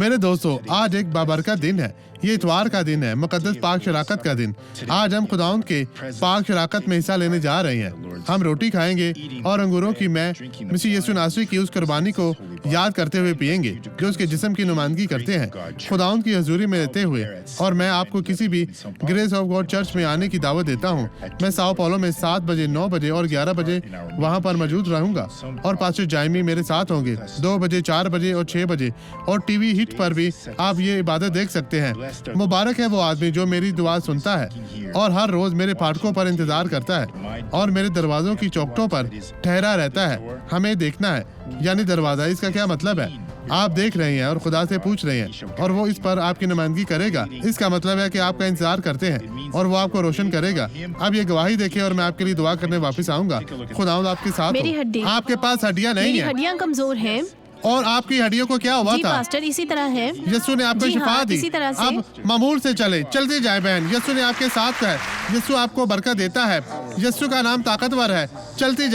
मेरे दोस्तों, आज एक बाबरकत दिन है। ये इतवार का दिन है, मुकद्दस पाक शराकत का दिन। आज हम खुदाउंद के पाक शराकत में हिस्सा लेने जा रहे हैं। हम रोटी खाएंगे और अंगूरों की मैं मसीह यीशु नासरी की उस कुर्बानी को याद करते हुए पिएंगे जो उसके जिस्म की नुमाइंदगी करते हैं, खुदाउंद की हजूरी में रहते हुए। और मैं आपको किसी भी ग्रेस ऑफ गॉड चर्च में आने की दावत देता हूँ। मैं साओ पाउलो में 7 बजे, 9 बजे और 11 बजे वहाँ पर मौजूद रहूंगा और पास्टर जाइमी मेरे साथ होंगे 2 बजे, 4 बजे और 6 बजे। और टीवी हिट पर भी आप ये इबादत देख सकते हैं। मुबारक है वो आदमी जो मेरी दुआ सुनता है और हर रोज मेरे फाटकों पर इंतजार करता है और मेरे दरवाजों की चौखटों पर ठहरा रहता है। हमें देखना है, यानी दरवाजा। इसका क्या मतलब है? आप देख रहे हैं और खुदा से पूछ रहे हैं और वो इस पर आपकी नुमाइंदगी करेगा। इसका मतलब है कि आपका इंतजार करते हैं और वो आपको रोशन करेगा। अब ये गवाही देखें और मैं आपके लिए दुआ करने वापस आऊंगा। खुदावंद आपके साथ हो। आपके पास हड्डियां नहीं है, हड्डियां कमजोर हैं। और आपकी हड्डियों को क्या हुआ जी था? पास्टर, इसी तरह है। यीशु ने आपको शिफा दी। इसी तरह से। अब मामूल से चलते जाए बहन। यीशु ने आपके साथ है। यीशु आपको बरकत देता है। यीशु का नाम ताकतवर है। चलती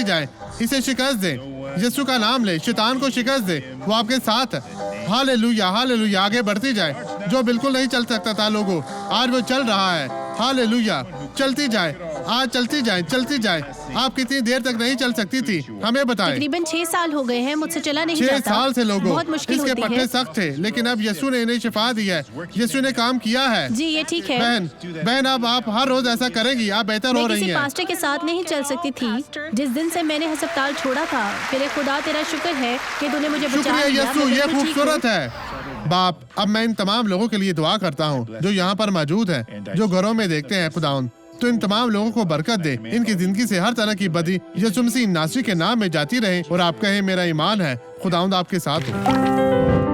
जाएं। इसे शिकस्त दें। यीशु का नाम ले, शैतान को शिकस्त दे। वो आपके साथ है। Hallelujah, hallelujah. आगे बढ़ती जाए। जो बिल्कुल नहीं चल सकता था लोगों, आज वो चल रहा है। हालेलुया। चलती जाए, आज चलती जाए। आप कितनी देर तक नहीं चल सकती थी, हमें बताएं। तकरीबन 6 साल हो गए हैं, मुझसे चला नहीं 6 जाता। साल से लोगों, बहुत मुश्किल इसके होती पट्टे है। सख्त थे, लेकिन अब यीशु ने इन्हें शिफा दी है। यीशु ने काम किया है। जी ये ठीक है। बहन अब आप हर रोज ऐसा करेंगी। आप बेहतर हो मैं रही किसी हैं। पास्टर के साथ नहीं चल सकती थी जिस दिन से मैंने अस्पताल छोड़ा था। फिर खुदा तेरा शुक्र है कि तूने मुझे बचा शुक्रिया लिया। यीशु, मैं ये बिल्कुल ठीक खूबसूरत है। बाप, अब मैं इन तमाम लोगों के लिए दुआ करता हूँ जो यहाँ पर मौजूद हैं, जो घरों में देखते हैं। खुदाउंद तो इन तमाम लोगों को बरकत दे। इनकी जिंदगी से हर तरह की बदी यीशु मसीह नासरी के नाम में जाती रहे। और आप कहें मेरा ईमान है। खुदाउंद आपके साथ हो।